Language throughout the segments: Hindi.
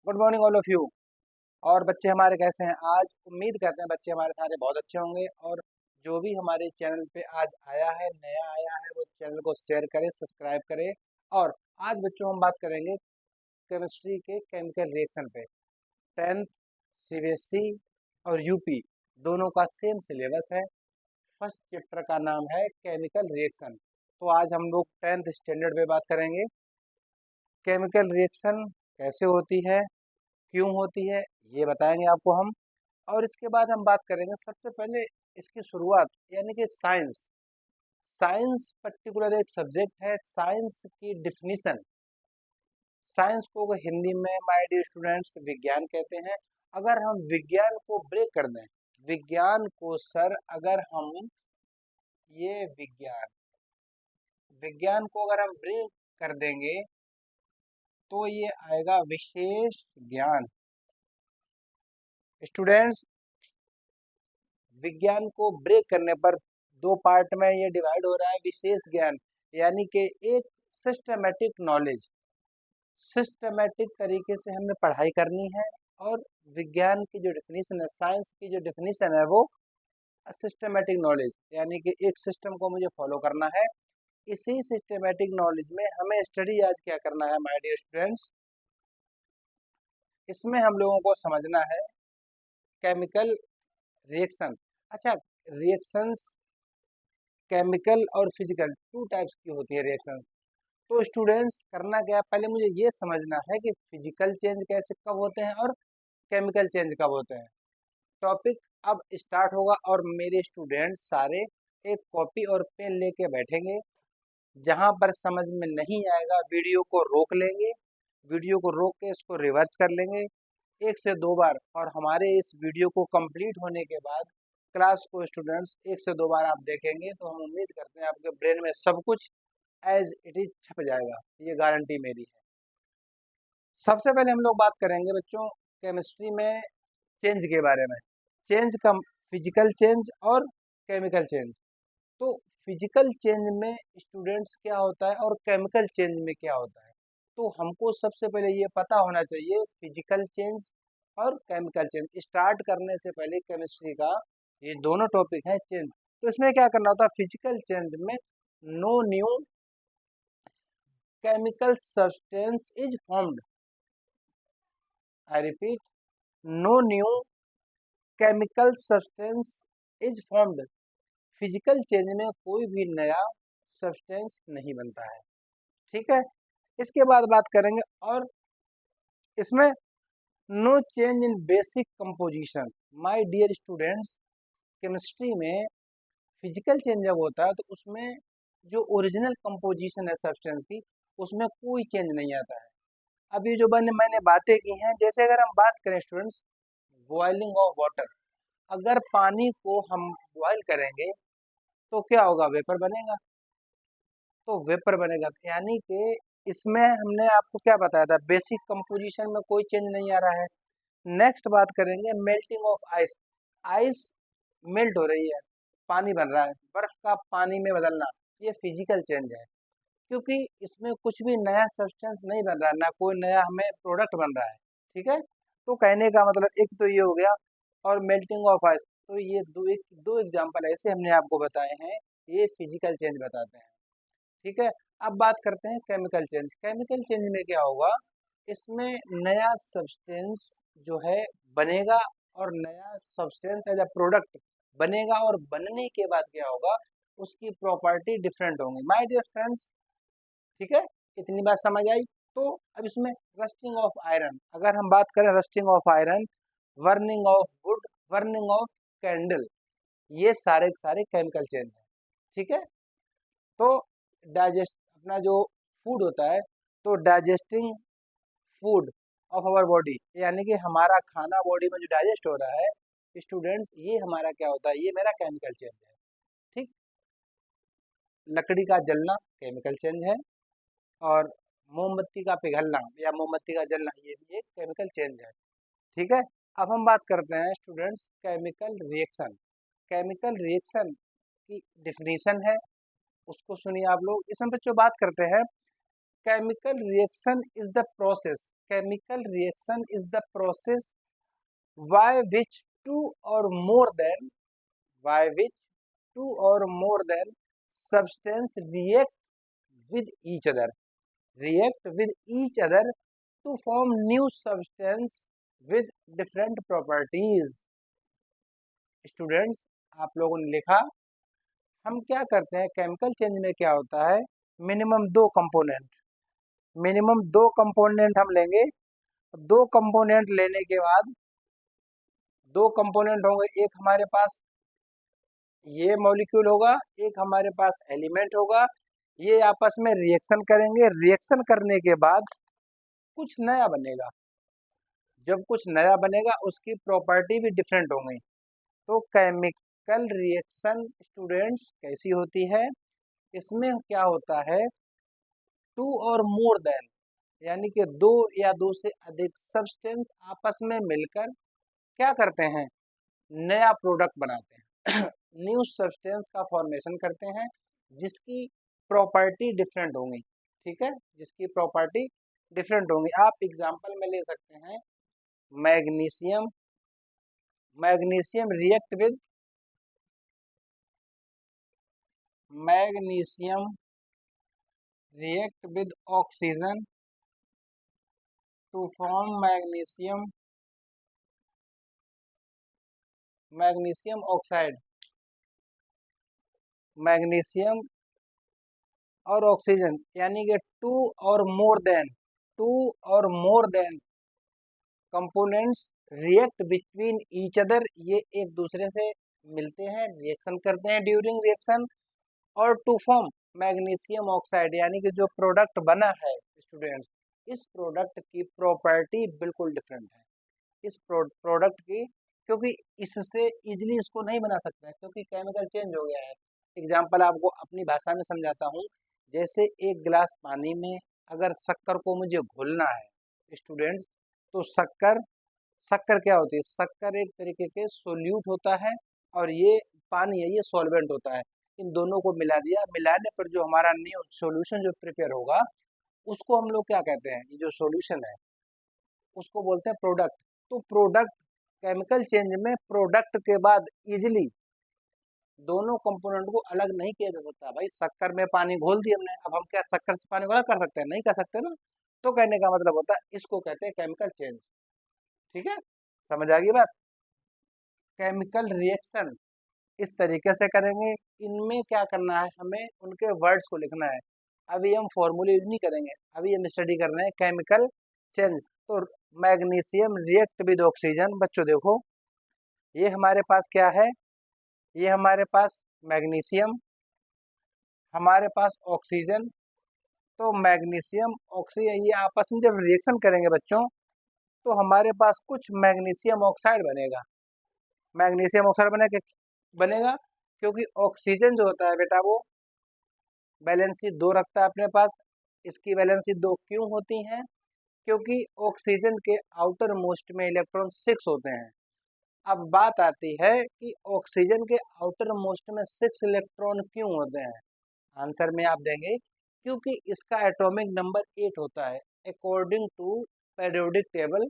Good morning all of you. और बच्चे हमारे कैसे हैं आज? उम्मीद करते हैं बच्चे हमारे सारे बहुत अच्छे होंगे। और जो भी हमारे चैनल पे आज आया है, नया आया है, वो चैनल को शेयर करे, सब्सक्राइब करे। और आज बच्चों हम बात करेंगे केमिस्ट्री के केमिकल रिएक्शन पे। 10th सीबीएसई और यूपी दोनों का सेम सिलेबस है। फर्स्ट चैप्टर का नाम है केमिकल रिएक्शन। तो आज हम लोग 10th स्टैंडर्ड पे बात करेंगे। केमिकल रिएक्शन कैसे होती है, क्यों होती है, ये बताएंगे आपको हम। और इसके बाद हम बात करेंगे सबसे पहले इसकी शुरुआत, यानी कि साइंस। साइंस पर्टिकुलर एक सब्जेक्ट है, साइंस की डिफिनीशन। साइंस को हिंदी में माय डियर स्टूडेंट्स विज्ञान कहते हैं। अगर हम विज्ञान को ब्रेक कर दें, विज्ञान को सर अगर हम ये विज्ञान को अगर हम ब्रेक कर देंगे तो ये आएगा विशेष ज्ञान। स्टूडेंट्स, विज्ञान को ब्रेक करने पर दो पार्ट में ये डिवाइड हो रहा है। विशेष ज्ञान यानी कि एक सिस्टमेटिक नॉलेज, सिस्टमेटिक तरीके से हमें पढ़ाई करनी है। और विज्ञान की जो डेफिनेशन है, साइंस की जो डेफिनेशन है, वो सिस्टमेटिक नॉलेज यानी कि एक सिस्टम को मुझे फॉलो करना है। इसी सिस्टमेटिक नॉलेज में हमें स्टडी आज क्या करना है माय डियर स्टूडेंट्स, इसमें हम लोगों को समझना है केमिकल रिएक्शन। अच्छा, रिएक्शंस केमिकल और फिजिकल टू टाइप्स की होती है रिएक्शन। तो स्टूडेंट्स करना क्या है, पहले मुझे ये समझना है कि फिजिकल चेंज कैसे कब होते हैं और केमिकल चेंज कब होते हैं। टॉपिक अब स्टार्ट होगा और मेरे स्टूडेंट्स सारे एक कॉपी और पेन लेके बैठेंगे। जहां पर समझ में नहीं आएगा वीडियो को रोक लेंगे, वीडियो को रोक के इसको रिवर्स कर लेंगे एक से दो बार। और हमारे इस वीडियो को कंप्लीट होने के बाद क्लास को स्टूडेंट्स एक से दो बार आप देखेंगे तो हम उम्मीद करते हैं आपके ब्रेन में सब कुछ एज इट इज छप जाएगा, ये गारंटी मेरी है। सबसे पहले हम लोग बात करेंगे बच्चों केमिस्ट्री में चेंज के बारे में। चेंज का फिजिकल चेंज और केमिकल चेंज। तो फिजिकल चेंज में स्टूडेंट्स क्या होता है और केमिकल चेंज में क्या होता है, तो हमको सबसे पहले ये पता होना चाहिए फिजिकल चेंज और केमिकल चेंज। स्टार्ट करने से पहले केमिस्ट्री का ये दोनों टॉपिक है चेंज। तो इसमें क्या करना होता है, फिजिकल चेंज में no new chemical substance is formed. I repeat, no new chemical substance is formed. Physical change में कोई भी नया सब्सटेंस नहीं बनता है, ठीक है। इसके बाद बात करेंगे और इसमें no change in basic composition. My dear students, chemistry में फिजिकल चेंज जब होता है तो उसमें जो ओरिजिनल कंपोजिशन है सब्सटेंस की, उसमें कोई चेंज नहीं आता है। अब ये जो मैंने बातें की हैं, जैसे अगर हम बात करें स्टूडेंट्स बॉइलिंग ऑफ वाटर, अगर पानी को हम बॉयल करेंगे तो क्या होगा, वेपर बनेगा। तो वेपर बनेगा यानी कि इसमें हमने आपको क्या बताया था, बेसिक कंपोजिशन में कोई चेंज नहीं आ रहा है। नेक्स्ट बात करेंगे melting of ice. Ice melt हो रही है, पानी बन रहा है, बर्फ का पानी में बदलना, ये फिजिकल चेंज है। क्योंकि इसमें कुछ भी नया सब्सटेंस नहीं बन रहा है, ना कोई नया हमें प्रोडक्ट बन रहा है, ठीक है। तो कहने का मतलब एक तो ये हो गया। और मेल्टिंग ऑफ आइस, तो ये दो एग्जांपल ऐसे हमने आपको बताए हैं, ये फिजिकल चेंज बताते हैं, ठीक है। अब बात करते हैं केमिकल चेंज। केमिकल चेंज में क्या होगा, इसमें नया सब्सटेंस जो है बनेगा और नया सब्सटेंस एज अ प्रोडक्ट बनेगा। और बनने के बाद क्या होगा, उसकी प्रॉपर्टी डिफरेंट होंगी माय डियर फ्रेंड्स, ठीक है। इतनी बात समझ आई। तो अब इसमें रस्टिंग ऑफ आयरन, अगर हम बात करें rusting of iron, burning of would, burning of candle, ये सारे के सारे केमिकल चेंज है, ठीक है। तो डाइजेस्ट अपना जो फूड होता है, तो digesting food of our body, यानी कि हमारा खाना बॉडी में जो डाइजेस्ट हो रहा है स्टूडेंट्स, ये हमारा क्या होता है, ये मेरा केमिकल चेंज है, ठीक। लकड़ी का जलना केमिकल चेंज है। और मोमबत्ती का पिघलना या मोमबत्ती का जलना, ये भी एक केमिकल चेंज है, ठीक है। अब हम बात करते हैं students chemical reaction. Chemical reaction की डिफिनीशन है, उसको सुनिए आप लोग। इसमें बच्चों बात करते हैं chemical reaction is the process chemical reaction is the process by which two or more than by which two or more than substance with each other react with each other to form new substance with different properties. Students, आप लोगों ने लिखा हम क्या करते हैं केमिकल चेंज में, क्या होता है मिनिमम दो कंपोनेंट हम लेंगे। दो कंपोनेंट लेने के बाद दो कंपोनेंट होंगे, एक हमारे पास ये मॉलिक्यूल होगा, एक हमारे पास एलिमेंट होगा। ये आपस में रिएक्शन करेंगे, रिएक्शन करने के बाद कुछ नया बनेगा। जब कुछ नया बनेगा उसकी प्रॉपर्टी भी डिफरेंट होंगी। तो केमिकल रिएक्शन स्टूडेंट्स कैसी होती है, इसमें क्या होता है टू और मोर देन यानी कि दो या दो से अधिक सब्सटेंस आपस में मिलकर क्या करते हैं, नया प्रोडक्ट बनाते हैं न्यू सब्सटेंस का फॉर्मेशन करते हैं जिसकी प्रॉपर्टी डिफरेंट होंगी। ठीक है, जिसकी प्रॉपर्टी डिफरेंट होंगी। आप एग्जांपल में ले सकते हैं magnesium magnesium react with magnesium react with oxygen to form magnesium oxide. Magnesium और ऑक्सीजन यानी कि टू और more than components react between each other. ये एक दूसरे से मिलते हैं, रिएक्शन करते हैं ड्यूरिंग रिएक्शन, और टू फॉर्म मैग्नीशियम ऑक्साइड यानी कि जो प्रोडक्ट बना है स्टूडेंट्स, इस प्रोडक्ट की प्रॉपर्टी बिल्कुल डिफरेंट है इस प्रोडक्ट की, क्योंकि इससे इजीली इसको नहीं बना सकते हैं क्योंकि केमिकल चेंज हो गया है। एग्जाम्पल आपको अपनी भाषा में समझाता हूँ। जैसे एक गिलास पानी में अगर शक्कर को मुझे घोलना है स्टूडेंट्स, तो शक्कर क्या होती है, शक्कर एक तरीके के सोल्यूट होता है और ये पानी है, ये सॉल्वेंट होता है। इन दोनों को मिला दिया, मिलाने पर जो हमारा न्यू सॉल्यूशन जो प्रिपेयर होगा उसको हम लोग क्या कहते हैं, ये जो सॉल्यूशन है उसको बोलते हैं प्रोडक्ट। तो प्रोडक्ट केमिकल चेंज में प्रोडक्ट के बाद इजिली दोनों कंपोनेंट को अलग नहीं किया जा सकता। भाई शक्कर में पानी घोल दिया हमने, अब हम क्या शक्कर से पानी को अलग कर सकते हैं, नहीं कर सकते ना। तो कहने का मतलब होता है इसको कहते हैं केमिकल चेंज। ठीक है, समझ आ गई बात। केमिकल रिएक्शन इस तरीके से करेंगे, इनमें क्या करना है, हमें उनके वर्ड्स को लिखना है। अभी हम फॉर्मूले यूज नहीं करेंगे, अभी हम स्टडी कर रहे हैं केमिकल चेंज। तो मैग्नीशियम रिएक्ट विद ऑक्सीजन, बच्चों देखो ये हमारे पास क्या है, ये हमारे पास मैग्नीशियम, हमारे पास ऑक्सीजन। तो मैग्नीशियम ऑक्सीजन ये आपस में जब रिएक्शन करेंगे बच्चों, तो हमारे पास कुछ मैग्नीशियम ऑक्साइड बनेगा। मैग्नीशियम ऑक्साइड बनेगा क्योंकि ऑक्सीजन जो होता है बेटा वो वैलेंसी 2 रखता है अपने पास। इसकी वैलेंसी 2 क्यों होती हैं, क्योंकि ऑक्सीजन के आउटर मोस्ट में इलेक्ट्रॉन 6 होते हैं। अब बात आती है कि ऑक्सीजन के आउटर मोस्ट में 6 इलेक्ट्रॉन क्यों होते हैं। आंसर में आप देंगे क्योंकि इसका एटॉमिक नंबर 8 होता है। According to periodic table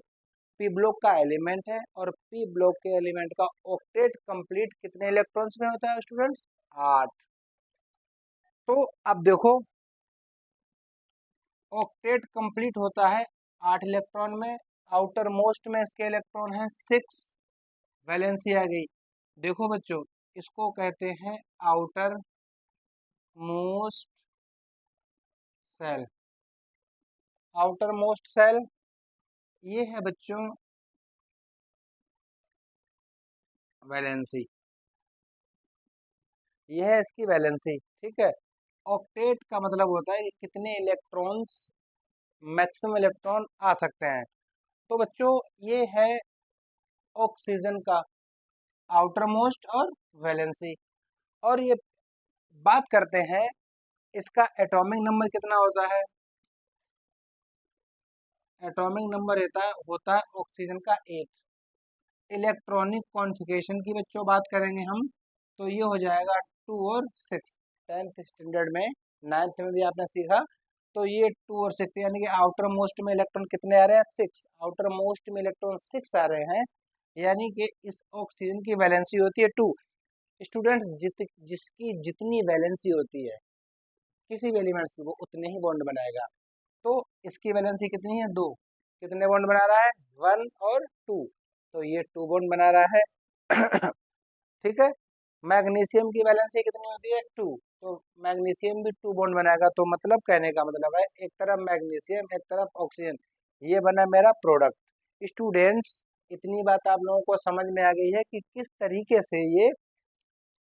P block का एलिमेंट है और पी ब्लॉक के एलिमेंट का ऑक्टेट कंप्लीट कितने इलेक्ट्रॉन्स में होता है स्टूडेंट्स, 8। तो अब देखो ऑक्टेट कंप्लीट होता है 8 इलेक्ट्रॉन में, आउटर मोस्ट में इसके इलेक्ट्रॉन है 6, वैलेंसी आ गई। देखो बच्चों इसको कहते हैं outermost shell. Outermost shell ये है बच्चों वैलेंसी, ये है इसकी वैलेंसी। ठीक है, ऑक्टेट का मतलब होता है कि कितने इलेक्ट्रॉन्स मैक्सिमम इलेक्ट्रॉन आ सकते हैं। तो बच्चों ये है ऑक्सीजन का आउटर मोस्ट और वैलेंसी। और ये बात करते हैं इसका एटॉमिक नंबर कितना होता है। एटॉमिक नंबर होता है ऑक्सीजन का 8। इलेक्ट्रॉनिक कॉन्फ़िगरेशन की बच्चों बात करेंगे हम, तो ये हो जाएगा 2 और 6। 10th स्टैंडर्ड में 9th में भी आपने सीखा तो ये 2 और 6 यानी कि आउटर मोस्ट में इलेक्ट्रॉन कितने आ रहे हैं? 6। आउटर मोस्ट में इलेक्ट्रॉन 6 आ रहे हैं, यानी कि इस ऑक्सीजन की वैलेंसी होती है 2। स्टूडेंट्स जिसकी जितनी वैलेंसी होती है किसी भी एलिमेंट्स की, वो उतने ही बॉन्ड बनाएगा। तो इसकी वैलेंसी कितनी है? 2। कितने बॉन्ड बना रहा है? 1 और 2। तो ये 2 बॉन्ड बना रहा है। ठीक है। मैग्नीशियम की वैलेंसी कितनी होती है? 2। तो मैग्नीशियम भी 2 बॉन्ड बनाएगा। तो मतलब कहने का मतलब है एक तरफ मैग्नीशियम एक तरफ ऑक्सीजन, ये बना मेरा प्रोडक्ट। स्टूडेंट्स इतनी बात आप लोगों को समझ में आ गई है कि किस तरीके से ये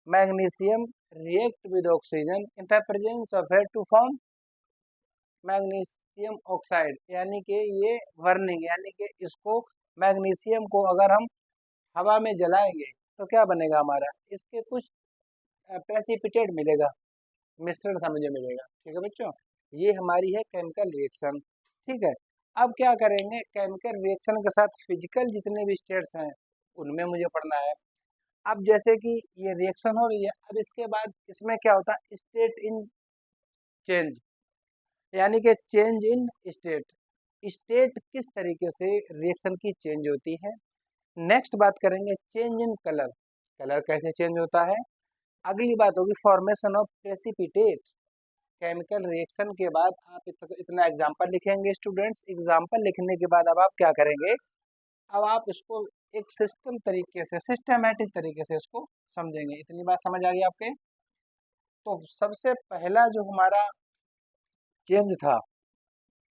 magnesium react with oxygen in the presence of air to form magnesium oxide, यानी कि ये बर्निंग, यानी कि इसको मैग्नीशियम को अगर हम हवा में जलाएंगे तो क्या बनेगा हमारा? इसके कुछ प्रेसिपिटेट मिलेगा, मिश्रण सा मुझे मिलेगा। ठीक है बच्चों, ये हमारी है केमिकल रिएक्शन। ठीक है। अब क्या करेंगे? केमिकल रिएक्शन के साथ फिजिकल जितने भी स्टेट्स हैं उनमें मुझे पढ़ना है। अब जैसे कि ये रिएक्शन हो रही है, अब इसके बाद इसमें क्या होता है? स्टेट इन चेंज, यानी कि चेंज इन स्टेट। स्टेट किस तरीके से रिएक्शन की चेंज होती है। नेक्स्ट बात करेंगे चेंज इन कलर, कलर कैसे चेंज होता है। अगली बात होगी formation of precipitate. Chemical reaction के बाद आप इतना एग्जाम्पल लिखेंगे स्टूडेंट्स। एग्जाम्पल लिखने के बाद अब आप क्या करेंगे? अब आप इसको एक सिस्टम तरीके से, सिस्टमैटिक तरीके से इसको समझेंगे। इतनी बात समझ आ गई आपके? तो सबसे पहला जो हमारा चेंज था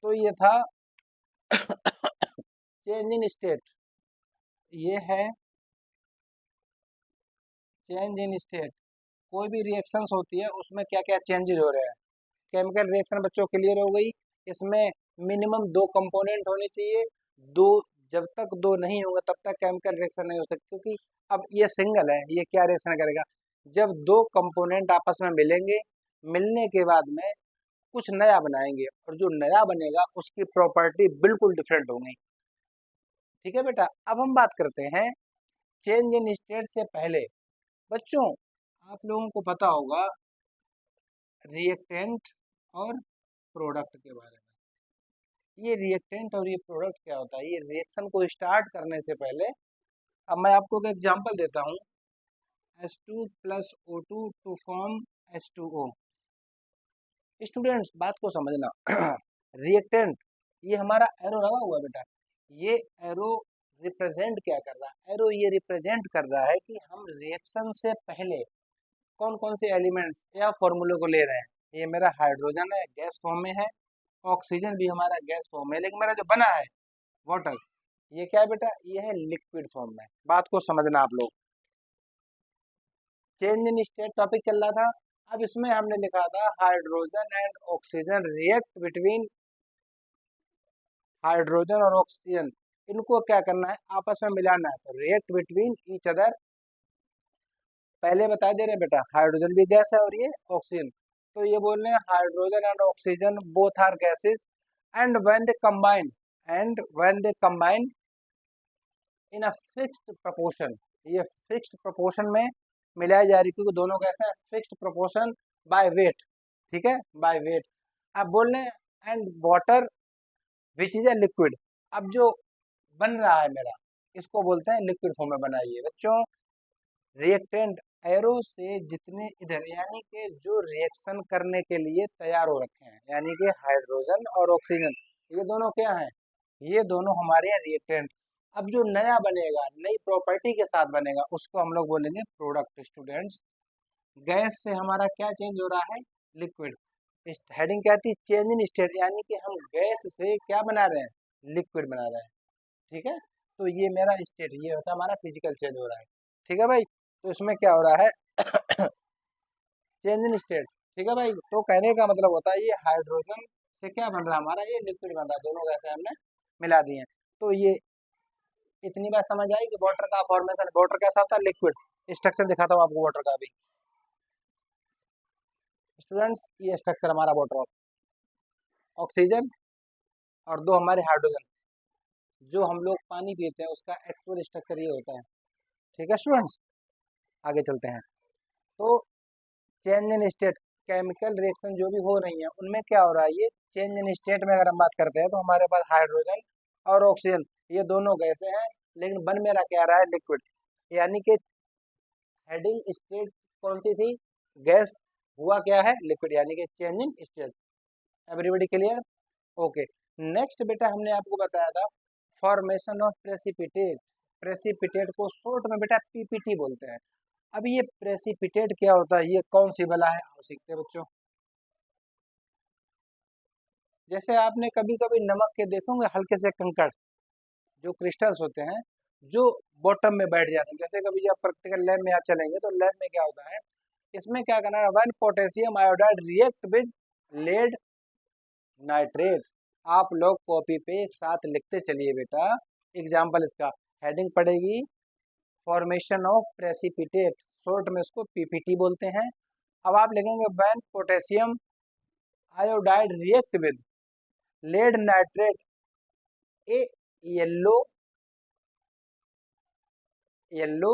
तो ये था चेंज इन स्टेट। ये है चेंज इन स्टेट। कोई भी रिएक्शंस होती है उसमें क्या क्या चेंजेस हो रहे हैं। केमिकल रिएक्शन बच्चों क्लियर हो गई। इसमें मिनिमम 2 कंपोनेंट होने चाहिए। दो, जब तक 2 नहीं होंगे तब तक केमिकल रिएक्शन नहीं हो सकती, क्योंकि अब ये सिंगल है, ये क्या रिएक्शन करेगा? जब 2 कंपोनेंट आपस में मिलेंगे, मिलने के बाद में कुछ नया बनाएंगे, और जो नया बनेगा उसकी प्रॉपर्टी बिल्कुल डिफरेंट होंगी। ठीक है बेटा। अब हम बात करते हैं चेंज इन स्टेट से पहले। बच्चों आप लोगों को पता होगा रिएक्टेंट और प्रोडक्ट के बारे में। ये रिएक्टेंट और ये प्रोडक्ट क्या होता है? ये रिएक्शन को स्टार्ट करने से पहले, अब मैं आपको एक एग्जांपल देता हूँ। H2 plus O2 to form H2O। Students बात को समझना। रिएक्टेंट, ये हमारा एरो लगा हुआ है बेटा। ये एरो रिप्रेजेंट क्या कर रहा है? एरो ये रिप्रेजेंट कर रहा है कि हम रिएक्शन से पहले कौन कौन से एलिमेंट्स या फॉर्मूले को ले रहे हैं। ये मेरा हाइड्रोजन है, गैस फॉर्म में है। ऑक्सीजन भी हमारा गैस फॉर्म में है, लेकिन मेरा जो बना है वाटर, ये क्या है बेटा? ये है लिक्विड फॉर्म में। बात को समझना आप लोग। चेंज इन स्टेट टॉपिक चल रहा था। अब इसमें हमने लिखा था hydrogen and oxygen react between, hydrogen और ऑक्सीजन इनको क्या करना है? आपस में मिलाना है। तो रिएक्ट बिटवीन ईच अदर, पहले बता दे रहे बेटा हाइड्रोजन भी गैस है और ये ऑक्सीजन। तो ये बोल रहे हैं hydrogen and oxygen both are gases, and when they combine, and when they combine in a fixed proportion, ये फिक्स्ड प्रोपोर्शन में मिलाई जा रही, क्योंकि दोनों गैस है। Fixed proportion by weight. ठीक है, बाय वेट। अब बोल रहे हैं and water which is a liquid. अब जो बन रहा है मेरा, इसको बोलते हैं लिक्विड फॉर्म में बनाइए बच्चों। रिएक्टेंट एरो से जितने इधर, यानी कि जो रिएक्शन करने के लिए तैयार हो रखे हैं, यानी कि हाइड्रोजन और ऑक्सीजन, ये दोनों क्या हैं? ये दोनों हमारे हैं रिएक्टेंट। अब जो नया बनेगा, नई प्रॉपर्टी के साथ बनेगा, उसको हम लोग बोलेंगे प्रोडक्ट। स्टूडेंट्स गैस से हमारा क्या चेंज हो रहा है? लिक्विड। इस हेडिंग क्या थी? चेंज इन स्टेट, यानी कि हम गैस से क्या बना रहे हैं? लिक्विड बना रहे हैं। ठीक है। तो ये मेरा स्टेट, ये होता है हमारा फिजिकल चेंज हो रहा है। ठीक है भाई। तो इसमें क्या हो रहा है? Change in state. ठीक है भाई। तो कहने का मतलब होता है ये हाइड्रोजन से क्या बन रहा है हमारा? ये लिक्विड बन रहा है। दोनों गैसें हमने मिला दी हैं। तो ये इतनी बात समझ आई कि वाटर का फॉर्मेशन, वाटर कैसा होता है? लिक्विड। स्ट्रक्चर दिखाता हूँ आपको वाटर का भी। स्टूडेंट्स ये स्ट्रक्चर हमारा वाटर, ऑक्सीजन और 2 हमारे हाइड्रोजन, जो हम लोग पानी पीते हैं उसका एक्चुअल स्ट्रक्चर ये होता है। ठीक है स्टूडेंट्स, आगे चलते हैं। तो change in state, chemical reaction जो भी हो रही हैं उनमें क्या हो रहा है, ये चेंज इन स्टेट में अगर हम बात करते हैं तो हमारे पास हाइड्रोजन और ऑक्सीजन ये दोनों गैसें हैं, लेकिन बन मेरा क्या रहा है, लिक्विड। यानी कि हेडिंग स्टेट कौन सी थी, गैस, हुआ क्या है, लिक्विड, यानी कि change in state. Everybody clear? Okay. Next बेटा हमने आपको बताया था फॉर्मेशन ऑफ प्रेसिपिटेट। प्रेसिपिटेट को शॉर्ट में बेटा पीपीटी बोलते हैं। अब ये प्रेसिपिटेट क्या होता है, ये कौन सी बला है, आओ सीखते हैं बच्चों। जैसे आपने कभी कभी नमक के देखोगे हल्के से कंकड़, जो क्रिस्टल्स होते हैं, जो बॉटम में बैठ जाते हैं। जैसे कभी जब प्रैक्टिकल लैब में आप चलेंगे तो लैब में क्या होता है, इसमें क्या करना है, one potassium iodide react with lead nitrate. आप लोग कॉपी पे एक साथ लिखते चलिए बेटा। एग्जाम्पल इसका हेडिंग पड़ेगी फॉर्मेशन ऑफ प्रेसिपिटेट, शॉर्ट में इसको पीपीटी बोलते हैं। अब आप लिखेंगे when potassium iodide react with lead nitrate a yellow yellow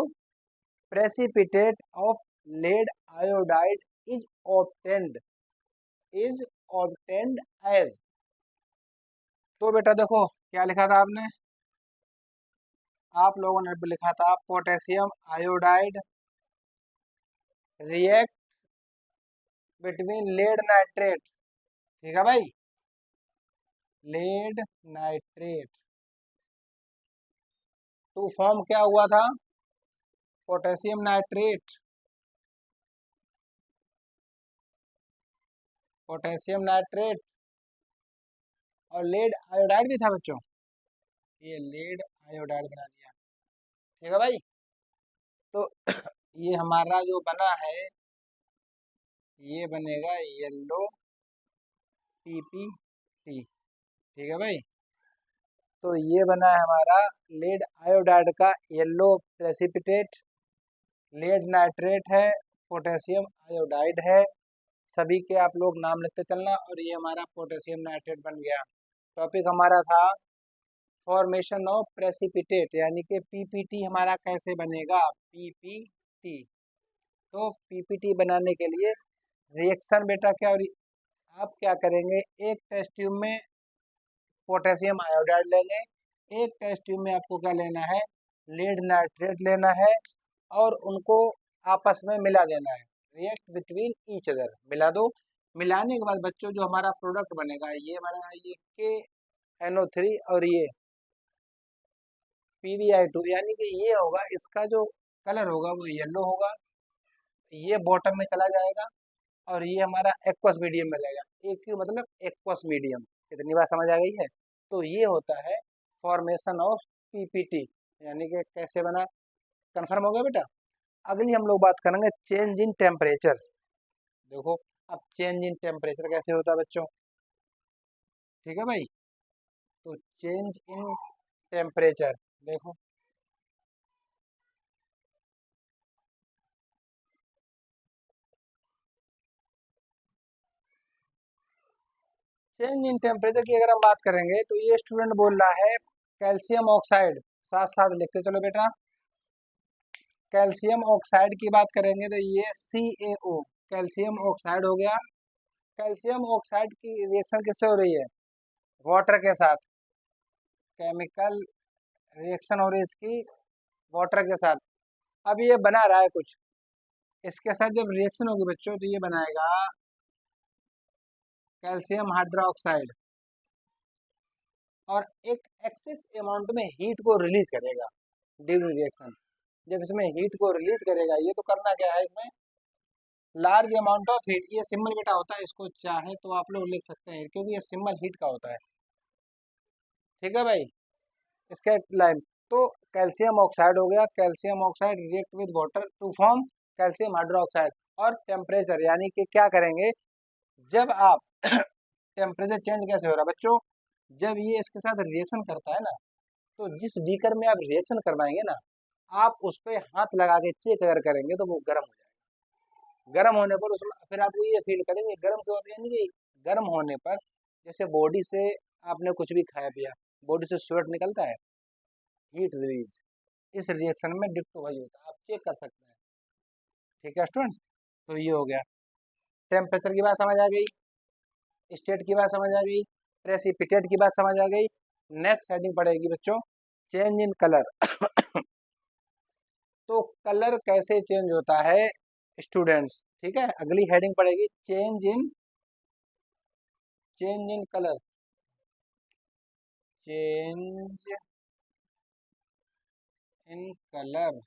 precipitate of lead iodide is obtained is obtained as। तो बेटा देखो क्या लिखा था आपने, आप लोगों ने लिखा था potassium iodide react between lead nitrate, ठीक है भाई, लेड नाइट्रेट टू फॉर्म क्या हुआ था, पोटेशियम नाइट्रेट, पोटेशियम नाइट्रेट और लेड आयोडाइड भी था बच्चों, ये लेड आयोडाइड बना दिया, ठीक है भाई। तो ये हमारा जो बना है ये बनेगा येलो पीपीटी, ठीक है भाई। तो ये बना है हमारा लेड आयोडाइड का येलो प्रेसिपिटेट, लेड नाइट्रेट है, पोटेशियम आयोडाइड है, सभी के आप लोग नाम लिखते चलना, और ये हमारा पोटेशियम नाइट्रेट बन गया। टॉपिक हमारा था फॉर्मेशन ऑफ प्रेसिपिटेट, यानी कि पीपीटी हमारा कैसे बनेगा, पीपीटी। तो पीपीटी बनाने के लिए रिएक्शन बेटा क्या, और आप क्या करेंगे, एक टेस्ट ट्यूब में पोटेशियम आयोडाइड लेंगे, एक टेस्ट ट्यूब में आपको क्या लेना है, लीड नाइट्रेट लेना है, और उनको आपस में मिला देना है, रिएक्ट बिटवीन ईच अदर, मिला दो। मिलाने के बाद बच्चों जो हमारा प्रोडक्ट बनेगा ये बनेगा, ये KNO3 और ये PbI2, यानी कि ये होगा, इसका जो कलर होगा वो येलो होगा, ये बॉटम में चला जाएगा, और ये हमारा एक्वस मीडियम में रहेगा। एक्यू मतलब एक्वस मीडियम, इतनी बात समझ आ गई है। तो ये होता है फॉर्मेशन ऑफ पीपीटी, यानी कि कैसे बना, कंफर्म हो गया बेटा। अगली हम लोग बात करेंगे चेंज इन टेम्परेचर। देखो अब चेंज इन टेम्परेचर कैसे होता है बच्चों, ठीक है भाई। तो चेंज इन टेम्परेचर देखो, चेंज इन टेम्परेचर की अगर हम बात करेंगे तो ये स्टूडेंट बोल रहा है कैल्शियम ऑक्साइड, साथ साथ लिखते चलो बेटा। कैल्शियम ऑक्साइड की बात करेंगे तो ये CaO, कैल्शियम ऑक्साइड हो गया। कैल्शियम ऑक्साइड की रिएक्शन किससे हो रही है, वाटर के साथ, केमिकल रिएक्शन हो रही है इसकी वाटर के साथ। अब ये बना रहा है कुछ, इसके साथ जब रिएक्शन होगी बच्चों तो ये बनाएगा कैल्शियम हाइड्रोक्साइड, और एक एक्सेस अमाउंट में हीट को रिलीज करेगा ड्यूरिंग रिएक्शन। जब इसमें हीट को रिलीज करेगा, ये तो करना क्या है इसमें, लार्ज अमाउंट ऑफ हीट, ये सिंबल बेटा होता है, इसको चाहे तो आप लोग लिख सकते हैं क्योंकि ये सिंबल हीट का होता है, ठीक है भाई। इसका लाइन तो कैल्शियम ऑक्साइड हो गया, calcium oxide react with water to form calcium hydroxide. और टेम्परेचर यानी कि क्या करेंगे, जब आप टेम्परेचर चेंज कैसे हो रहा है बच्चों, जब ये इसके साथ रिएक्शन करता है ना, तो जिस बीकर में आप रिएक्शन करवाएंगे ना, आप उस पर हाथ लगा के चेक अगर करेंगे तो वो गर्म हो जाएगा। गर्म होने पर उसमें फिर आप ये फील करेंगे गर्म क्यों होता है, यानी कि गर्म होने पर जैसे बॉडी से आपने कुछ भी खाया पिया, बॉडी से स्वेट निकलता है, हीट रिलीज, इस रिएक्शन में डिप्टो वही होता है, आप चेक कर सकते हैं, ठीक है स्टूडेंट्स। तो ये हो गया। टेम्परेचर की बात समझ आ गई, स्टेट की बात समझ आ गई, प्रेसिपिटेट की बात समझ आ गई। नेक्स्ट हेडिंग पड़ेगी बच्चों चेंज इन कलर। तो कलर कैसे चेंज होता है स्टूडेंट्स, ठीक है। अगली हेडिंग पड़ेगी change in colour, change in colour,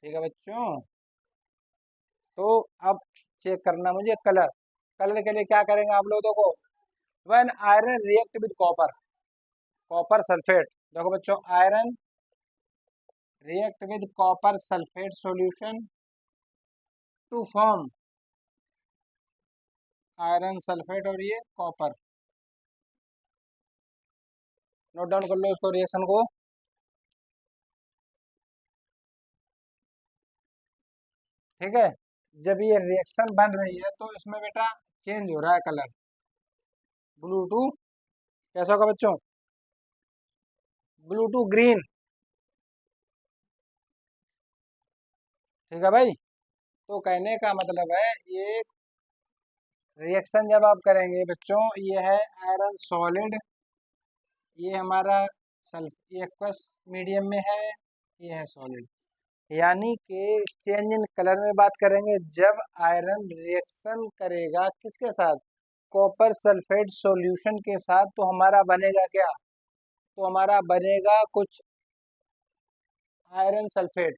ठीक है बच्चों। तो अब चेक करना मुझे कलर, कलर के लिए क्या करेंगे आप लोग देखो, when iron react with copper, copper sulphate, देखो बच्चों iron react with copper sulphate solution to form iron sulphate और ये कॉपर, नोट डाउन कर लो इसको रिएक्शन को। ठीक है, जब ये रिएक्शन बन रही है तो इसमें बेटा चेंज हो रहा है कलर, ब्लू टू कैसा होगा बच्चों, ब्लू टू ग्रीन, ठीक है भाई। तो कहने का मतलब है ये रिएक्शन जब आप करेंगे बच्चों, ये है आयरन सॉलिड, ये हमारा सल्फ ये एक्वस मीडियम में है, ये है सॉलिड, यानी कि चेंज इन कलर में बात करेंगे जब आयरन रिएक्शन करेगा किसके साथ, कॉपर सल्फेट सॉल्यूशन के साथ, तो हमारा बनेगा क्या, तो हमारा बनेगा कुछ आयरन सल्फेट,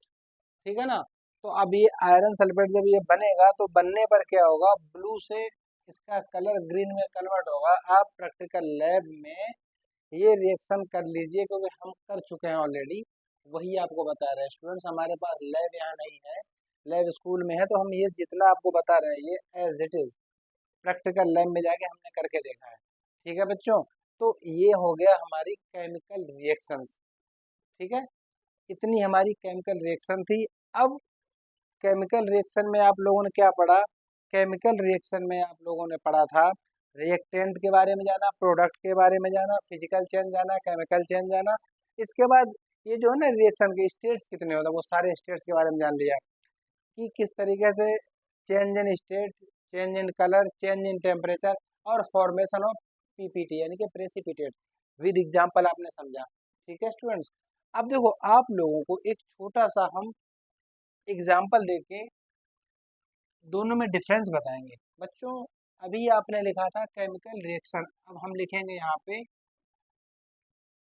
ठीक है ना। तो अब ये आयरन सल्फेट जब ये बनेगा तो बनने पर क्या होगा, ब्लू से इसका कलर ग्रीन में कन्वर्ट होगा। आप प्रैक्टिकल लैब में ये रिएक्शन कर लीजिए क्योंकि हम कर चुके हैं ऑलरेडी, वही आपको बता रहे हैं स्टूडेंट्स। हमारे पास लैब यहाँ नहीं है, लैब स्कूल में है, तो हम ये जितना आपको बता रहे हैं ये as it is practical lab में जाके हमने करके देखा है, ठीक है बच्चों। तो ये हो गया हमारी केमिकल रिएक्शंस, ठीक है। इतनी हमारी केमिकल रिएक्शन थी। अब केमिकल रिएक्शन में आप लोगों ने क्या पढ़ा, केमिकल रिएक्शन में आप लोगों ने पढ़ा था रिएक्टेंट के बारे में जाना, प्रोडक्ट के बारे में जाना, फिजिकल चेंज जाना, केमिकल चेंज जाना। इसके बाद ये जो है ना रिएक्शन के स्टेट्स कितने होते हैं वो सारे स्टेट्स के बारे में जान लिया कि किस तरीके से change in state, change in colour, change in temperature और फॉर्मेशन ऑफ पीपीटी यानी कि प्रेसिपिटेट विद एग्जाम्पल आपने समझा, ठीक है स्टूडेंट्स। अब देखो आप लोगों को एक छोटा सा हम एग्जाम्पल देके दोनों में डिफरेंस बताएंगे बच्चों। अभी आपने लिखा था केमिकल रिएक्शन, अब हम लिखेंगे यहाँ पे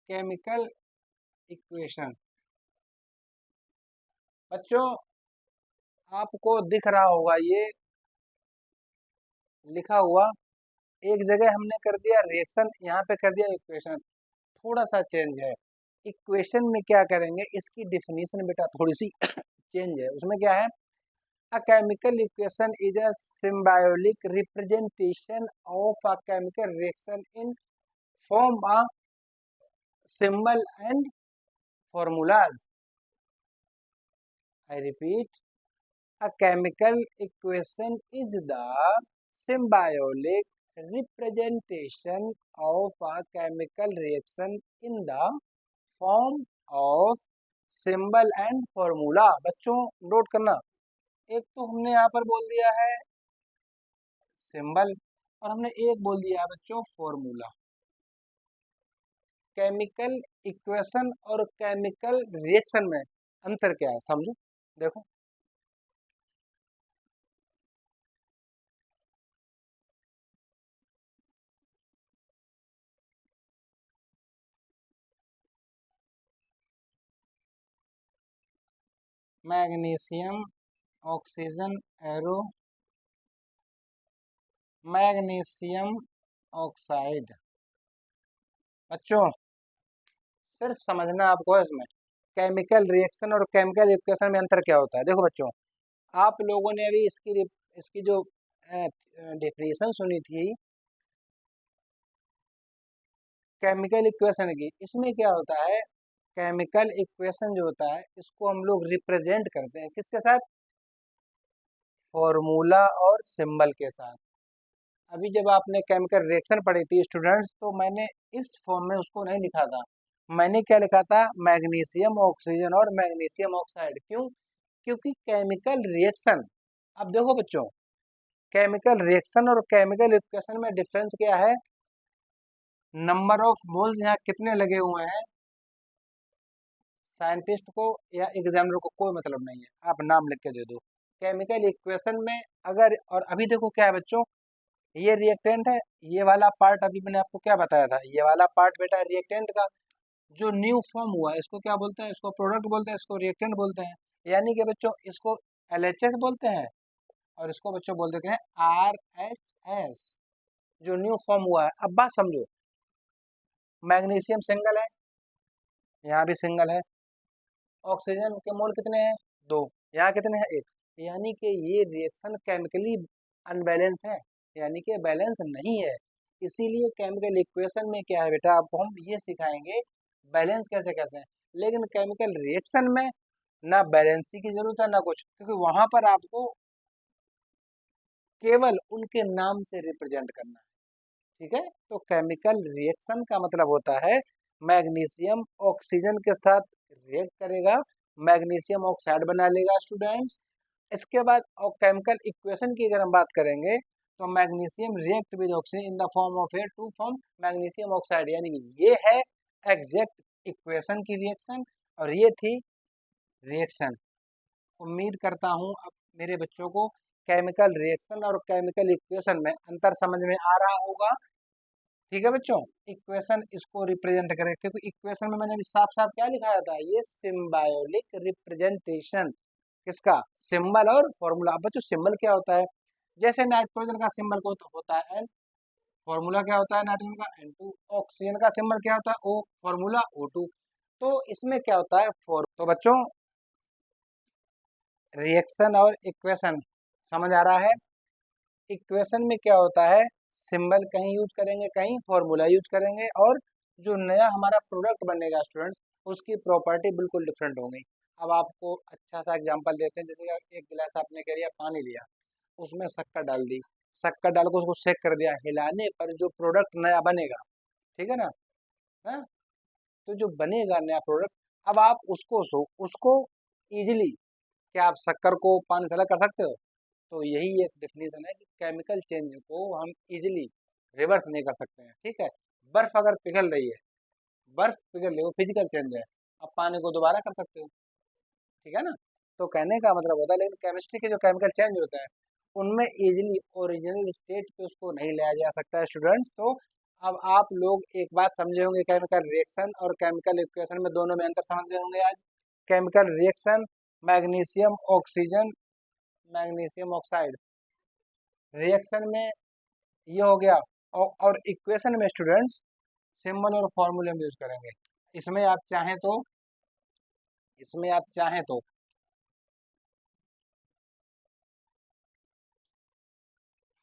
केमिकल इक्वेशन। बच्चों आपको दिख रहा होगा ये लिखा हुआ, एक जगह हमने कर दिया रिएक्शन, यहाँ पे कर दिया इक्वेशन, थोड़ा सा चेंज है। इक्वेशन में क्या करेंगे, इसकी डिफिनीशन बेटा थोड़ी सी चेंज है। उसमें क्या है, a chemical equation is a symbolic representation of a chemical reaction in form of symbol and formulas. I repeat, a chemical equation is the symbolic representation of a chemical reaction in the form of symbol and formula। बच्चों नोट करना, एक तो हमने यहाँ पर बोल दिया है सिंबल और हमने एक बोल दिया है बच्चों फॉर्मूला। केमिकल इक्वेशन और केमिकल रिएक्शन में अंतर क्या है समझो, देखो magnesium oxygen arrow, magnesium oxide. बच्चों सिर्फ समझना आपको है इसमें केमिकल रिएक्शन और केमिकल इक्वेशन में अंतर क्या होता है। देखो बच्चों आप लोगों ने अभी इसकी जो डेफिनेशन सुनी थी केमिकल इक्वेशन की, इसमें क्या होता है, केमिकल इक्वेशन जो होता है इसको हम लोग रिप्रेजेंट करते हैं किसके साथ, फॉर्मूला और सिंबल के साथ। अभी जब आपने केमिकल रिएक्शन पढ़ी थी स्टूडेंट्स, तो मैंने इस फॉर्म में उसको नहीं लिखा था, मैंने क्या लिखा था, मैग्नीशियम ऑक्सीजन और मैग्नीशियम ऑक्साइड। क्यों, क्योंकि केमिकल रिएक्शन, अब देखो बच्चों केमिकल रिएक्शन और केमिकल इक्वेशन में डिफरेंस क्या है? नंबर ऑफ मोल्स यहाँ कितने लगे हुए हैं, साइंटिस्ट को या एग्जामिनर को कोई मतलब नहीं है, आप नाम लिख के दे दो। केमिकल इक्वेशन में अगर, और अभी देखो क्या है बच्चों, ये रिएक्टेंट है, ये वाला पार्ट अभी मैंने आपको क्या बताया था, ये वाला पार्ट बेटा रिएक्टेंट का जो न्यू फॉर्म हुआ है इसको क्या बोलते हैं, इसको प्रोडक्ट बोलते हैं, इसको रिएक्टेंट बोलते हैं। यानी कि बच्चों इसको एलएचएस बोलते हैं और इसको बच्चों बोल देते हैं आरएचएस, जो न्यू फॉर्म हुआ है। अब बात समझो, मैग्नीशियम सिंगल है, यहाँ भी सिंगल है, ऑक्सीजन के मोल कितने हैं, दो, यहाँ कितने हैं, एक। यानी कि ये रिएक्शन केमिकली अनबैलेंस है, यानी कि बैलेंस नहीं है। इसीलिए केमिकल इक्वेशन में क्या है बेटा, आपको हम ये सिखाएंगे बैलेंस कैसे करते हैं। लेकिन केमिकल रिएक्शन में ना बैलेंसी की जरूरत है ना कुछ, क्योंकि वहां पर आपको केवल उनके नाम से रिप्रेजेंट करना है। ठीक है, तो केमिकल रिएक्शन का मतलब होता है मैग्नीशियम ऑक्सीजन के साथ रिएक्ट करेगा, मैग्नीशियम ऑक्साइड बना लेगा स्टूडेंट्स। इसके बाद और केमिकल इक्वेशन की अगर हम बात करेंगे तो magnesium react with oxygen in the form of a to form magnesium oxide, यानी कि ये है एग्जैक्ट इक्वेशन की रिएक्शन और ये थी रिएक्शन। उम्मीद करता हूँ अब मेरे बच्चों को केमिकल रिएक्शन और केमिकल इक्वेशन में अंतर समझ में आ रहा होगा। ठीक है बच्चों, इक्वेशन इसको रिप्रेजेंट करें, क्योंकि इक्वेशन में मैंने अभी साफ साफ क्या लिखाया था, ये सिम्बायोलिक रिप्रेजेंटेशन किसका, सिंबल और फॉर्मूला। अब बच्चों सिंबल क्या होता है, जैसे नाइट्रोजन का सिंबल को तो होता है एन, फॉर्मूला क्या होता है नाइट्रोजन का N2, ऑक्सीजन का सिंबल क्या होता है O, फॉर्मूला O2। तो इसमें क्या होता है फॉर, तो बच्चों रिएक्शन और इक्वेशन समझ आ रहा है। इक्वेशन में क्या होता है, सिंबल कहीं यूज करेंगे, कहीं फॉर्मूला यूज करेंगे, और जो नया हमारा प्रोडक्ट बनेगा स्टूडेंट्स उसकी प्रॉपर्टी बिल्कुल डिफरेंट होंगी। अब आपको अच्छा सा एग्जांपल देते हैं, जैसे एक गिलास आपने क्या लिया, पानी लिया, उसमें शक्कर डाल दी, शक्कर डाल के उसको सेक कर दिया, हिलाने पर जो प्रोडक्ट नया बनेगा, ठीक है ना, हाँ, तो जो बनेगा नया प्रोडक्ट, अब आप उसको इजीली, क्या आप शक्कर को पानी से अलग कर सकते हो? तो यही एक डेफिनेशन है कि केमिकल चेंज को हम इजीली रिवर्स नहीं कर सकते हैं। ठीक है, बर्फ अगर पिघल रही है, बर्फ पिघल रही है, वो फिजिकल चेंज है, अब पानी को दोबारा कर सकते हो, ठीक है ना। तो कहने का मतलब होता है, लेकिन केमिस्ट्री के जो केमिकल चेंज होता है उनमें इजीली ओरिजिनल स्टेट पे उसको नहीं लाया जा सकता है स्टूडेंट्स। तो अब आप लोग एक बात समझे होंगे, केमिकल रिएक्शन और केमिकल इक्वेशन में दोनों में अंतर समझ गए होंगे आज। Chemical reaction magnesium oxygen, magnesium oxide, reaction में ये हो गया, और इक्वेशन में स्टूडेंट्स सिंबल और फॉर्मूले में यूज करेंगे। इसमें आप चाहें तो, इसमें आप चाहें तो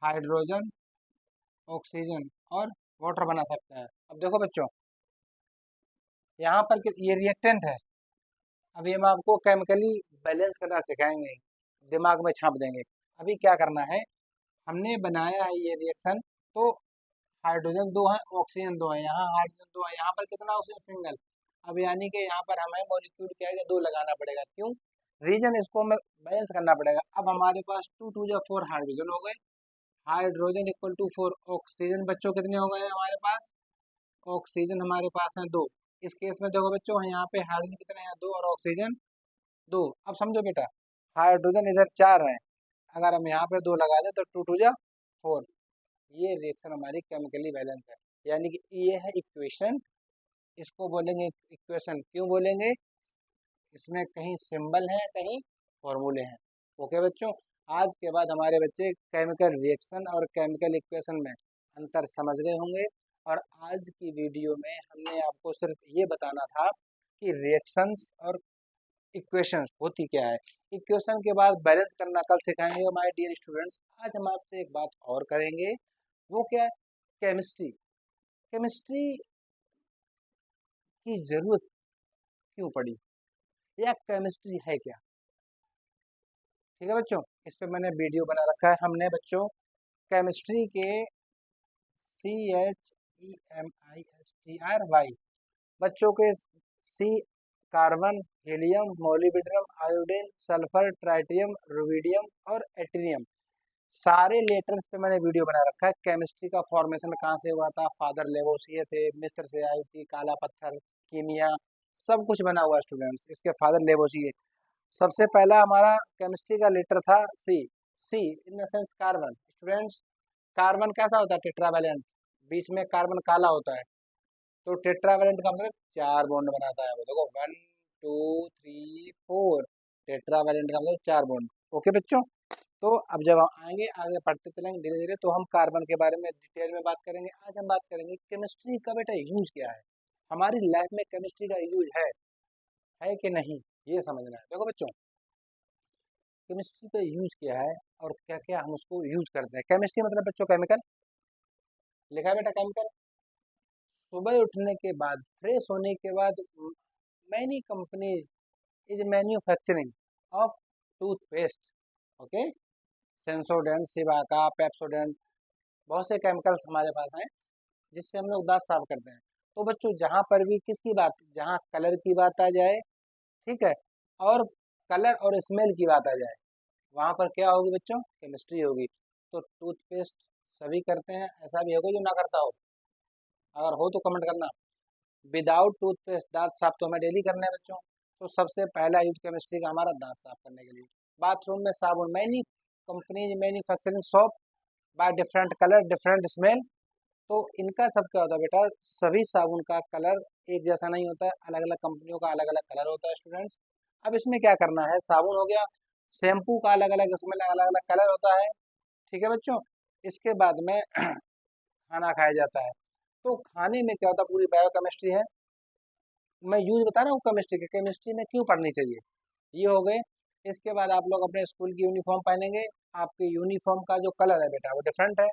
हाइड्रोजन, ऑक्सीजन और वाटर बना सकते हैं। अब देखो बच्चों, यहाँ पर ये रिएक्टेंट है, अभी हम आपको केमिकली बैलेंस करना सिखाएंगे, दिमाग में छाप देंगे। अभी क्या करना है, हमने बनाया है ये रिएक्शन, तो हाइड्रोजन दो है, ऑक्सीजन दो है, यहाँ हाइड्रोजन दो है, यहाँ पर कितना ऑक्सीजन सिंगल। अब यानी कि यहाँ पर हमें मॉलिक्यूल क्या है, दो लगाना पड़ेगा, क्यों, रीजन इसको हमें बैलेंस करना पड़ेगा। अब हमारे पास टू टू जो फोर हाइड्रोजन हो गए, hydrogen equal to four, oxygen बच्चों कितने हो गए हमारे पास, ऑक्सीजन हमारे पास है दो। इस केस में देखो बच्चों, यहाँ पे हाइड्रोजन कितने हैं, दो, और ऑक्सीजन दो। अब समझो बेटा, हाइड्रोजन इधर चार है, अगर हम यहाँ पे दो लगा दें तो टू टू जा फोर, ये रिएक्शन हमारी केमिकली बैलेंस है, यानी कि ये है इक्वेशन। इसको बोलेंगे इक्वेशन, क्यों बोलेंगे, इसमें कहीं सिंबल है कहीं फॉर्मूले हैं। ओके बच्चों, आज के बाद हमारे बच्चे केमिकल रिएक्शन और केमिकल इक्वेशन में अंतर समझ गए होंगे। और आज की वीडियो में हमने आपको सिर्फ ये बताना था कि रिएक्शंस और इक्वेशंस होती क्या है। इक्वेशन के बाद बैलेंस करना कल सिखाएंगे हमारे डियर स्टूडेंट्स। आज हम आपसे एक बात और करेंगे, वो क्या है, केमिस्ट्री। केमिस्ट्री की जरूरत क्यों पड़ी, या केमिस्ट्री है क्या। ठीक है बच्चों, इस पे मैंने वीडियो बना रखा है हमने बच्चों, केमिस्ट्री के CHEMISTRY, बच्चों के C carbon, helium, molybdenum, iodine, sulphur, tritium, rubidium और एट्रियम। सारे लेटर्स पे मैंने वीडियो बना रखा है। केमिस्ट्री का फॉर्मेशन कहाँ से हुआ था, फादर लेवोसिए थे, मिस्र से आई थी, काला पत्थर, कीमिया, सब कुछ बना हुआ है स्टूडेंट्स। इसके फादर लेवोसिए। सबसे पहला हमारा केमिस्ट्री का लेटर था C. C in the sense carbon. Students, carbon कैसा होता है? टेट्रावैलेंट। बीच में कार्बन काला होता है। तो टेट्रावैलेंट का मतलब 4 बॉन्ड बनाता है वो। देखो 1 2 3 4। टेट्रावैलेंट का मतलब 4 बॉन्ड। ओके बच्चों। तो अब जब हम आएंगे, आगे पढ़ते चलेंगे धीरे धीरे, तो हम कार्बन के बारे में डिटेल में बात करेंगे। आज हम बात करेंगे केमिस्ट्री का बेटा यूज क्या है, हमारी लाइफ में केमिस्ट्री का यूज है कि नहीं, ये समझना है। देखो बच्चों, केमिस्ट्री का यूज क्या है और क्या क्या हम उसको यूज करते हैं। केमिस्ट्री मतलब बच्चों केमिकल, लिखा है बेटा केमिकल। सुबह उठने के बाद, फ्रेश होने के बाद, many companies is manufacturing of toothpaste. Okay, Sensodyne, Cibaca, Pepsodent, बहुत से केमिकल्स हमारे पास हैं जिससे हम लोग दांत साफ करते हैं। तो बच्चों, जहाँ पर भी किसकी बात, जहाँ कलर की बात आ जाए, ठीक है, और कलर और स्मेल की बात आ जाए, वहाँ पर क्या होगी बच्चों? केमिस्ट्री होगी। तो टूथपेस्ट सभी करते हैं, ऐसा भी होगा जो ना करता हो? अगर हो तो कमेंट करना। विदाउट टूथपेस्ट दांत साफ तो हमें डेली करना है बच्चों। तो सबसे पहला यूज केमिस्ट्री का हमारा दांत साफ करने के लिए। बाथरूम में साबुन, many company manufacturing soap by different colour different smell. तो इनका सब क्या होता है बेटा? सभी साबुन का कलर एक जैसा नहीं होता है, अलग अलग कंपनियों का अलग अलग कलर होता है स्टूडेंट्स। अब इसमें क्या करना है, साबुन हो गया, शैम्पू का अलग अलग इसमें अलग अलग कलर होता है, ठीक है बच्चों। इसके बाद में खाना खाया जाता है। तो खाने में क्या होता है? पूरी बायोकेमिस्ट्री है। मैं यूज बता रहा हूँ केमिस्ट्री के, केमिस्ट्री में क्यों पढ़नी चाहिए, ये हो गए। इसके बाद आप लोग अपने स्कूल की यूनिफॉर्म पहनेंगे। आपके यूनिफॉर्म का जो कलर है बेटा वो डिफरेंट है।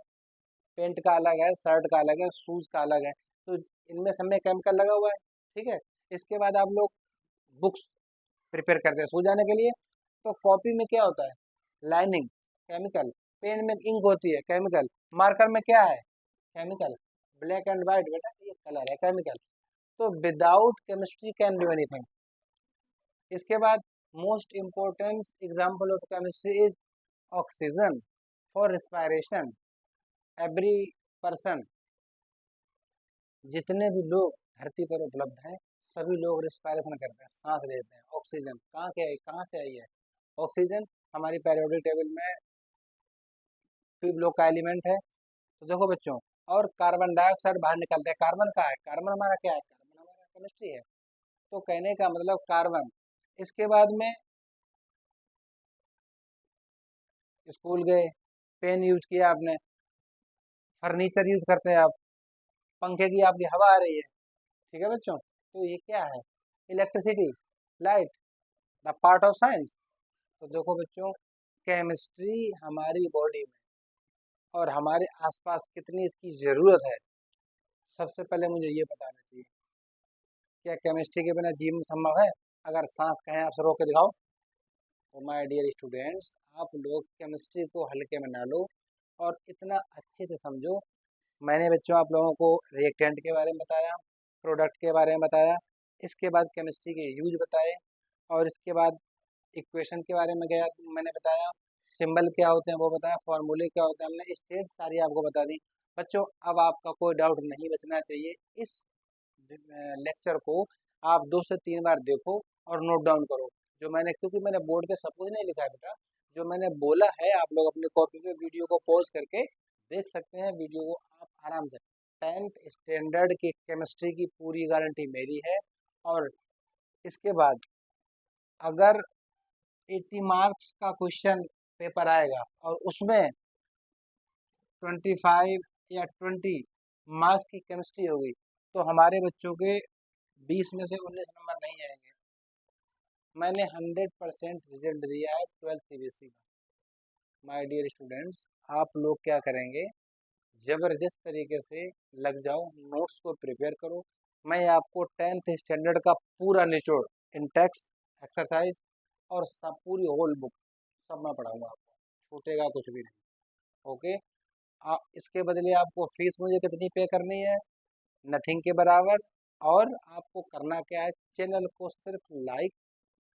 पेंट का अलग है, शर्ट का अलग है, शूज का अलग है। तो इनमें सब में केमिकल लगा हुआ है, ठीक है। इसके बाद आप लोग बुक्स प्रिपेयर करते हैं स्कूल जाने के लिए। तो कॉपी में क्या होता है? Lining, chemical. पेन में इंक होती है, केमिकल। मार्कर में क्या है? केमिकल। ब्लैक एंड व्हाइट बेटा ये कलर है, केमिकल। तो without chemistry can do anything. इसके बाद most important example of chemistry is oxygen for respiration. Every person, जितने भी लोग धरती पर उपलब्ध हैं, सभी लोग रिस्पायरेशन करते हैं, सांस लेते हैं। ऑक्सीजन कहाँ से आई है? ऑक्सीजन हमारी पेरियोडिक टेबल में 5 लोग का एलिमेंट है। तो देखो बच्चों, और कार्बन डाइऑक्साइड बाहर निकलता है। कार्बन का है, कार्बन हमारा क्या है? कार्बन हमारा केमिस्ट्री है। तो कहने का मतलब कार्बन। इसके बाद में स्कूल गए, पेन यूज किया आपने, फर्नीचर यूज करते हैं आप, पंखे की आपकी हवा आ रही है, ठीक है बच्चों। तो ये क्या है? Electricity, light, the part of science. तो देखो बच्चों, केमिस्ट्री हमारी बॉडी में और हमारे आसपास कितनी इसकी ज़रूरत है, सबसे पहले मुझे ये बताना चाहिए। क्या केमिस्ट्री के बिना जीवन संभव है? अगर सांस कहें आपसे रोक के दिखाओ। तो माय डियर स्टूडेंट्स, आप लोग केमिस्ट्री को हल्के में ना लो और इतना अच्छे से समझो। मैंने बच्चों आप लोगों को रिएक्टेंट के बारे में बताया, प्रोडक्ट के बारे में बताया, इसके बाद केमिस्ट्री के यूज बताए, और इसके बाद इक्वेशन के बारे में गया मैंने बताया, सिंबल क्या होते हैं वो बताया, फॉर्मूले क्या होते हैं, हमने स्टेट सारी आपको बता दी। बच्चों, अब आपका कोई डाउट नहीं बचना चाहिए। इस लेक्चर को आप 2 से 3 बार देखो और नोट डाउन करो। जो मैंने, क्योंकि मैंने बोर्ड पे सब कुछ नहीं लिखा है बेटा, जो मैंने बोला है आप लोग अपनी कॉपी पे वीडियो को पॉज करके देख सकते हैं। वीडियो को आप आराम से, 10th स्टैंडर्ड की केमिस्ट्री की पूरी गारंटी मेरी है। और इसके बाद अगर 80 मार्क्स का क्वेश्चन पेपर आएगा और उसमें 25 या 20 मार्क्स की केमिस्ट्री होगी, तो हमारे बच्चों के 20 में से 19 नंबर नहीं आएंगे। मैंने 100% रिजल्ट दिया है 12th CBSE का। माय डियर स्टूडेंट्स, आप लोग क्या करेंगे? ज़बरदस्त तरीके से लग जाओ, नोट्स को प्रिपेयर करो। मैं आपको 10th स्टैंडर्ड का पूरा निचोड़, इंटेक्स, एक्सरसाइज और सब पूरी होल बुक सब मैं पढ़ाऊंगा आपको, छूटेगा कुछ भी नहीं। ओके। इसके बदले आपको फीस मुझे कितनी पे करनी है? नथिंग के बराबर। और आपको करना क्या है? चैनल को सिर्फ लाइक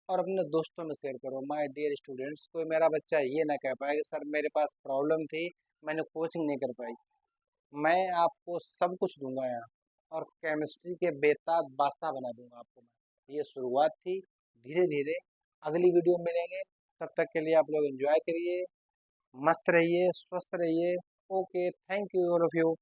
और अपने दोस्तों में शेयर करो। माय डियर स्टूडेंट्स, कोई मेरा बच्चा ये ना कह पाए कि सर मेरे पास प्रॉब्लम थी, मैंने कोचिंग नहीं कर पाई। मैं आपको सब कुछ दूंगा यहाँ, और केमिस्ट्री के बेताज बादशाह बना दूंगा आपको मैं। ये शुरुआत थी, धीरे धीरे अगली वीडियो में मिलेंगे। तब तक के लिए आप लोग एंजॉय करिए, मस्त रहिए, स्वस्थ रहिए। Okay, thank you all of you.